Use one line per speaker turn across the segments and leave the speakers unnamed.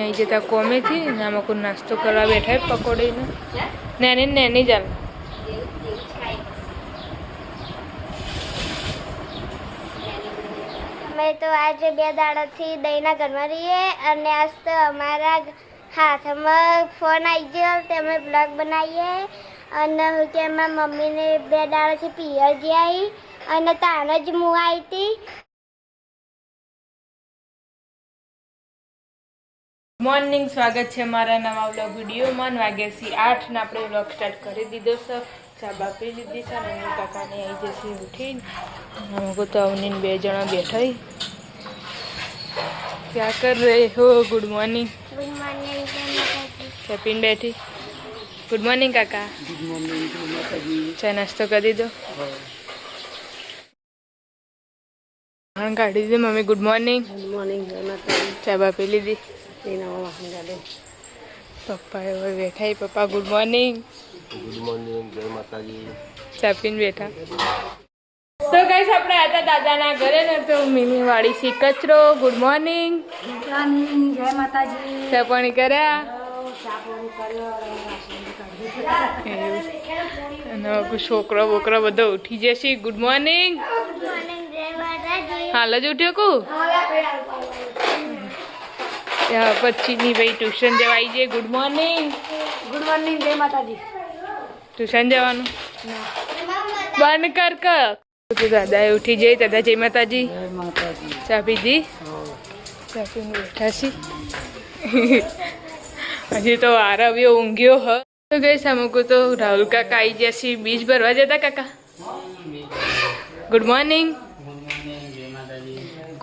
आई जता कोमे थी नाम को नास्तो करवा बैठा है पकोड़ी ने नैनी नैनी जाल
मैं तो आज बे दाड़ाथी दहीना घरमां रहीए અને આજ તો અમારા હાથમાં ફોન આવી ગયો તે અમે બ્લોગ બનાવીએ અને હું કે મારા મમ્મીને બે દાડાથી પિયર જઈ આવી અને તાને જ હું આવી હતી.
मॉर्निंग स्वागत है हमारा नवा व्लॉग वीडियो में वाग्या 8 ने अपने व्लॉग स्टार्ट कर दीदो सर चा बापी लीधी से काका ने आई जैसे उठी हमको तो अवनी बे जना बैठा ही क्या कर रहे हो. Good morning.
ગુડ મોર્નિંગ
चपिन बैठी. गुड मॉर्निंग काका.
Good morning.
चाय नाश्तो कर दीदो. हाँ गाड़ी दे mummy. Good morning.
Good morning.
चाय बापी लीधी. पप्पा बैठा ही. Papa good morning.
Good morning. जय माता जी.
चापीन बैठा. तो गाइस अपने आता दादा ना घरे ने तो मीमी वाड़ी सी कचरो. Good morning.
जय माता जी.
चापणी કર્યા છોકરો બોકરો બધો ઉઠી જશે. Good morning.
જય માતાજી.
હાલ જ ઉઠ્યો કુ પછીની ભાઈ ટ્યુશન જવા આવી જાય. Good morning.
Good morning. જય માતાજી.
ટ્યુશન જવાનું બંધ કર કર. તો દાદા ઉઠી જાય. દાદા જય માતાજી.
जय माता जी.
ચા પીધી. ચા પીને બેઠા છી. હજી તો આરવ્યો ઊંઘ્યો હ. તો ગઈ અમુક તો રાહુલ કાકા આવી જશે બીજ ભરવા જતા. કાકા ગુડ મોર્નિંગ.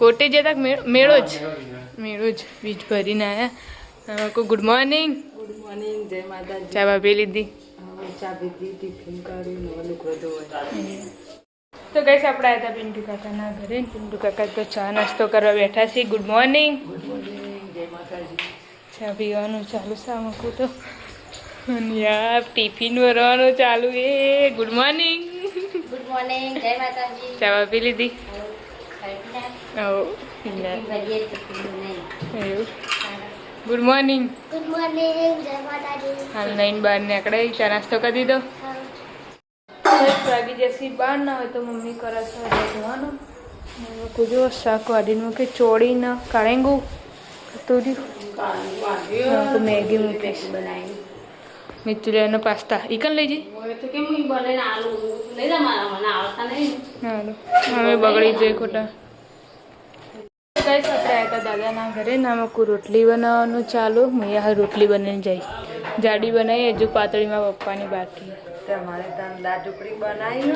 કોટે જતા મેળો જ બીજ ભરીને આવ્યા. અમુક ગુડ મોર્નિંગ.
Good morning. જય માતાજી.
ચા બાપી લીધી.
ચા પીધી. ટિફિન કર્યું. નવા લુગડો ધોવાય.
તો ગઈ આપણે આવ્યા હતા પિન્ટુ કાકાના ઘરે. પિન્ટુ કાકા તો ચા નાસ્તો કરવા બેઠા છે. Good morning.
Good morning. જય માતાજી.
ચા પીવાનું ચાલુ છે અમુક તો. અને યાર ટિફિન ભરવાનું ચાલુ. એ ગુડ મોર્નિંગ.
Good morning. જય માતાજી.
ચા બાપી લીધી. Good morning.
Good morning. જય માતાજી.
હાલ 9 બાર નીકળે. ચા નાસ્તો કરી દીધો. 10 વાગી જશે. બહાર ના હોય તો મમ્મી કરે છે જવાનું. કુજો શાક વાડીને મૂકી ચોળીને કાળેંગું કતૂર્યું મેગી મૂકીશ બનાવી. મિતુલિયાનો પાસ્તા ઈકન લઈ જઈ. હવે બગડી જાય ખોટા. ગાઈસ આપણે આવ્યા હતા દાદાના ઘરે. નામકુ રોટલી બનાવવાનું ચાલુ. મેં રોટલી બનીને જાય. જાડી બનાવી હજુ પાતળીમાં પપ્પાની બાકી.
તમારે ત્યાં દાળ ઢોકળી બનાવી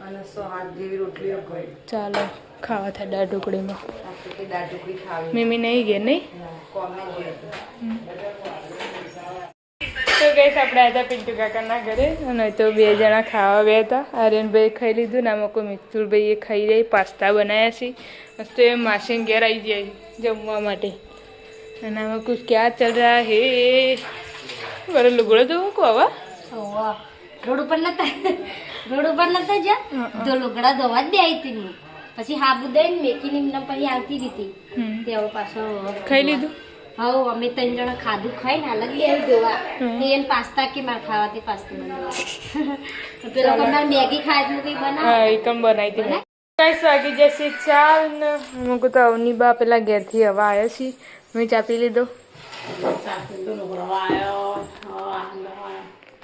અને 100 જેવી રોટલીઓ કરી.
ચાલો ખાવા થાય દાળ ઢોકળીમાં.
આપણે દાળ ઢોકળી ખાવી.
મીમી નહીં ગયા નહીં.
કોમે જોઈએ.
તો ગઈશ આપણે આવ્યા હતા પિન્ટુ કાકાના ઘરે અને તો 2 જણા ખાવા બે હતા. આર્યનભાઈ ખાઈ લીધું. નામકો મિતુલભાઈએ ખાઈ રહી. પાસ્તા બનાવ્યા છે. તો એ માસીને ઘેર આવી જાય જમવા માટે. અને આમાં કુછ ક્યાં ચલ રહા હે. બરો લુગડો તો મૂકો હવે.
રોડ ઉપર નતા જ્યાં તો લુગડા ધોવા જ દે આવી હતી. પછી હાબુ દઈને મેકીને એમને પછી આવતી હતી. તેઓ પાછો
ખાઈ લીધું.
હા અમે 3 જણા ખાધું ખાઈને હાલ જ આવી ધોવા. એને પાસ્તા કે મારે ખાવાથી પાસ્તા બનાવ્યા. પેલો મારે મેગી ખાય કઈ બનાવ.
હા એ કમ બનાવી હતી. 10 વાગી જશે. ચાલ ને અમુક તો અવની બા પેલા ઘેરથી હવા આવ્યો છે. મેં ચા પી લીધો.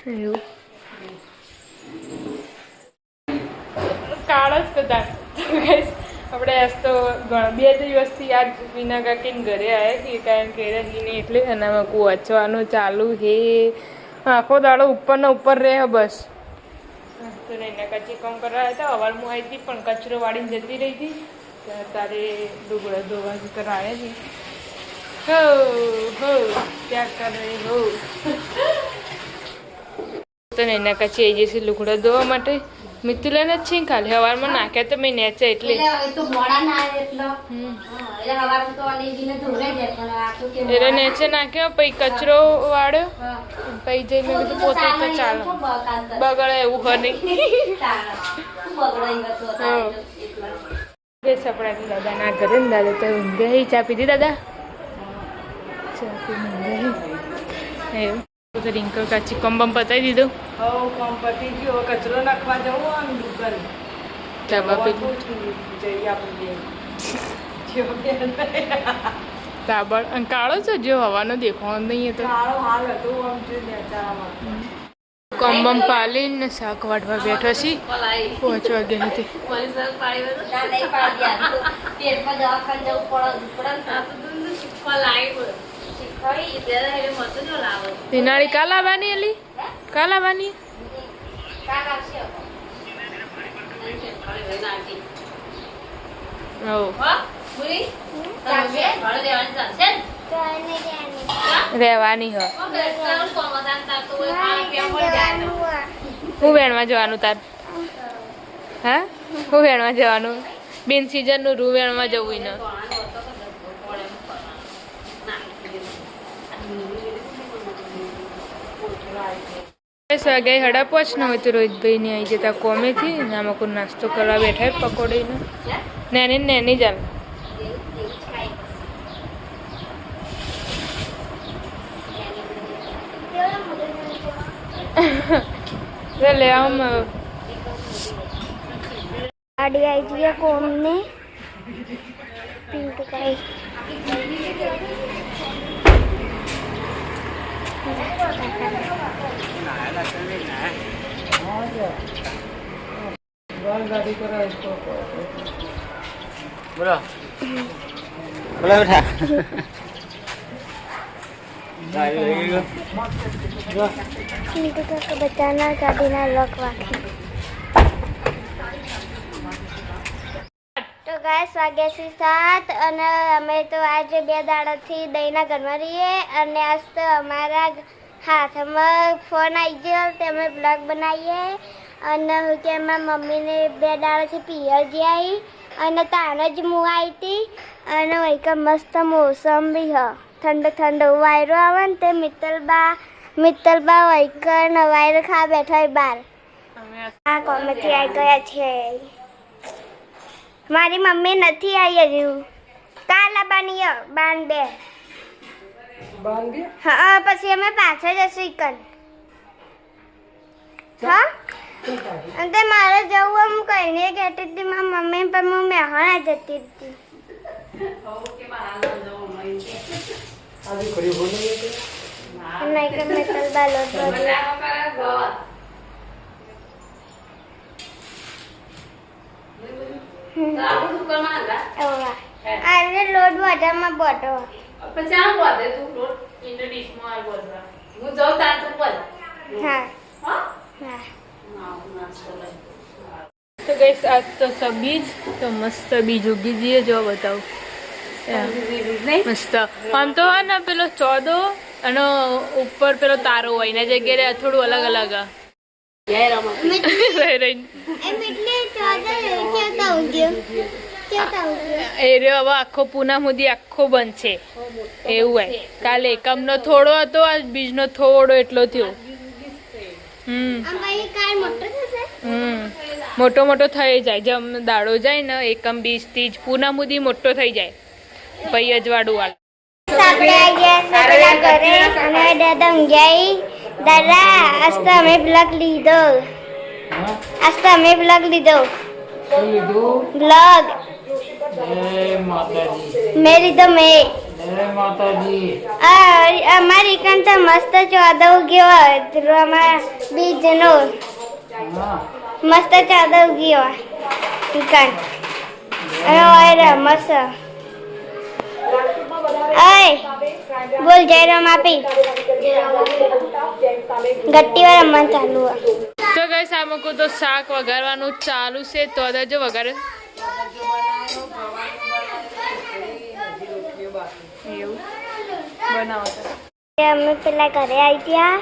એવું કાળ જ કદાચ. આપણે આજ તો 2 દિવસથી આજ વિના કાકીને ઘરે આવ્યા છીએ કારણ કે રહીને એટલે એનામાં વાંચવાનું ચાલુ હે. આખો દાડો ઉપરનો ઉપર રહે બસ. તો એના કાચી કામ કરવા હતા. અવારમાં આવી હતી પણ કચરો વાળીને જતી રહી હતી. તારે ડુગડા ધોવા કરવા આવ્યા છે. હો ક્યાં કરે હો. તો એના કાચી આવી જશે લુગડા ધોવા માટે. મિતુલાને જ છે ખાલી હવારમાં નાખ્યા તો મેં નેચે એટલે એટલે નેચે નાખ્યો પછી કચરો વાળ્યો પછી જઈ મેં કીધું પોતે તો ચાલો બગડે એવું હોય નહીં. આપણા દાદાના ઘરે ને દાદા તો ઊંઘે. ચા પીધી દાદા. એવું તો રિંકલ કાચી કંબમ પતાવી દીધું
હવ કામ પતી ગયો કચરો નાખવા જવું આમ દુકાન
ચાબા પેલું
જઈએ આપણે
તાબડ અને કાળો છે જો હવાનો દેખાવાનો નહીં તો
કાળો હાલ હતો આમ જે નેચારામાં
કંબમ પાલીને શાક વાટવા બેઠો છી 5 વાગ્યા હતી નિનાળી કાલ આવવાની એલી કાલ આવવાની રહેવાની હ હું વેણમાં જવાનું તાર હા હું વેણમાં જવાનું બેન સિઝનનું રૂ વેણમાં જવું ને 10 વાગ્યા 5:30 ન હોય તો રોહિતભાઈ ને આવી જતા કોમેથી આમાં કોઈ નાસ્તો કરવા બેઠા પકોડીને નેની ચાલ લે આમ
गाड़ी आई थी घूमने पिंक कलर
गाड़ी करा इसको
बोलो बोलो बेटा
पिंक कलर का बचाना गाड़ी ना लॉक वाकी તો ગાઈસ વાગ્યા છે 7 અને અમે તો આજે 2 દાડાથી દહીંના ઘરમાં રહીએ અને આજ તો અમારા હાથમાં ફોન આવી ગયો તે અમે બ્લોગ બનાવીએ અને હું કે મારા મમ્મીને 2 દાડાથી પિયર જઈ આવી અને તાને જ હું આવી હતી અને વૈક મસ્ત મોસમ બી હ ઠંડો ઠંડો વાયરો આવે ને તે મિત્તલબા વૈક વાયરો ખા બેઠા હોય બહાર આ કોમેથી આવી ગયા છે મારી મમ્મી નથી આવી હજુ કાલ આવવાની બાન 2
બાંધી
હા પછી અમે પાછળ જશું ઈકન હા અને તે મારે જવું એમ કહીને કહેતી હતી મારી મમ્મી પણ હું મહેણા જતી હતી નહીં કે મેં તલબા લોટ આજે લોટ બધામાં બોટો હા હા
તો ગઈસ આજ તો સબીજ તો મસ્ત બીજ ઉગી જઈએ જો બતાવું મસ્ત આમ તો હા ને પેલો ચોદો અને ઉપર પેલો તારો હોય એના જગ્યાએ થોડું અલગ અલગ એ રહ્યો હવે આખો પૂનમ સુધી આખો બંધ છે એવું હોય કાલે એકમનો થોડો હતો આજ બીજનો થોડો એટલો થયો મોટો મોટો થઈ જાય જેમ દાડો જાય ને એકમ બીજ ત્રીજ પૂનમ સુધી મોટો થઈ જાય પછી અજવાળું વાળું
આપણે આવી ગયા પેલા ઘરે અને દાદા ઊંઘ્યાઈ દાદા આજ તો અમે બ્લોગ લીધો બ્લોગ મેં લીધો અમારી કન તો મસ્ત ચોદો ગયો ધ્રુવમાં બીજનો મસ્ત ચોદો ગયો કન અને મસ્ત અય બોલ જય રામ આપી ગટ્ટી વાળા રમવાનું ચાલુ
તો ગઈસ આ મૂકું તો શાક વઘારવાનું ચાલુ છે તો જો વઘારે એવું બનાવો
અમે પેલા ઘરે આવી ગયા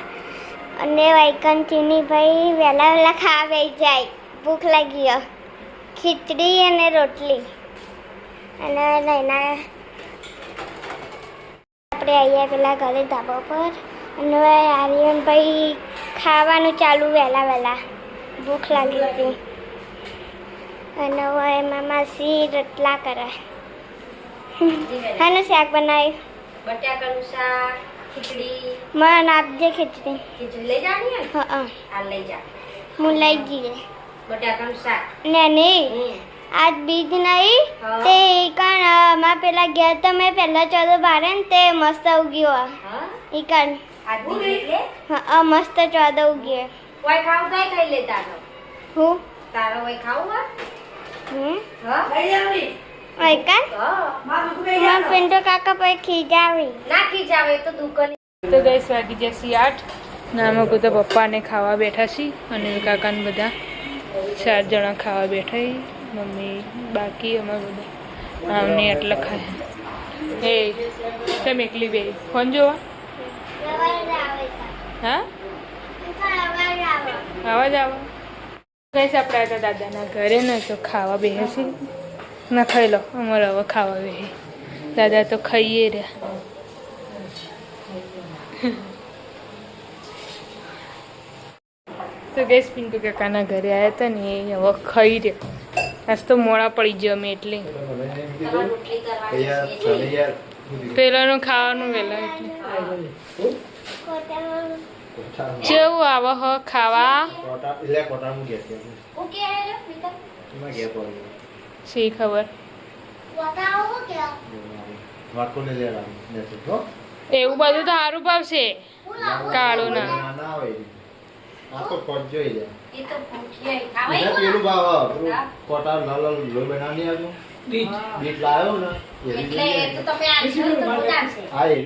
અને વાઈકન ચીની ભાઈ વહેલા ખાવા બેસી જાય ભૂખ લાગી ખીચડી અને રોટલી અને નૈના આપણે આવ્યા પેલા ઘરે ધાબા પર અને આર્યનભાઈ ખાવાનું ચાલુ વહેલા ભૂખ લાગી હતી અને હવે એમાં માસી રોટલા કરે અને શાક બનાવ્યું
બટાકાનું શાક, ખીચડી.
મને આપજે ખીચડી.
ખીચડી લઈ જાણી હે ને?
હા
આ લઈ જા.
હું લઈ જઈએ.
બટાકાનું શાક.
ને નહીં
હમ.
આજ બીજ નહીં
હા.
તે કણ માં પેલા ગયા તો મેં પહેલા ચોદો બારે ને તે મસ્ત ઉગ્યો
હા
ઈ કણ
આજ બીજ એટલે
હા મસ્ત ચોદો ઉગ્યો
કોઈ ખાવું તો ખાઈ લે તારો.
હું
તારો કોઈ ખાવું હોય?
હા
લઈ જાવી.
ઓય કણ
હા
મને પિન્ટુ કાકા પછી ખીજાવી
નાખી જાવે તો દુકાન.
તો ગઈસ વાગી જશે 8 ના અમે તો પપ્પાને ખાવા બેઠા છીએ અને કાકાને બધા 4 જણા ખાવા બેઠા છીએ. મમ્મી બાકી અમે બધા અમને એટલે ખાય. એ તમે એકલી બે ફોન જોવા? હા આવા જ આવા ગઈસ આપણે હતા દાદાના ઘરે ને તો ખાવા બેસી ના ખાઈ લો અમારે હવે ખાવા બેસી. દાદા તો ખાઈએ રહ્યા. તો ગેસ પિન્ટુ કાકાના ઘરે આવ્યા હતા ને એ હવે ખાઈ રહ્યા. આજ તો મોડા પડી ગયો અમે એટલે
રોટલી કરવાની છે.
પેલાનું ખાવાનું વહેલા એટલે કેવું આવે હ ખાવા
હું કે આયો મિતા?
શી ખબર એવું બધું તો સારું ભાવશે કાળું ના
એ તો ભૂખી ખાવાય
પેલું ભાવ કોટા લોહી બનાવી
એટલે એ તો તમે આલશો તો બહુ ચાલશે.
આ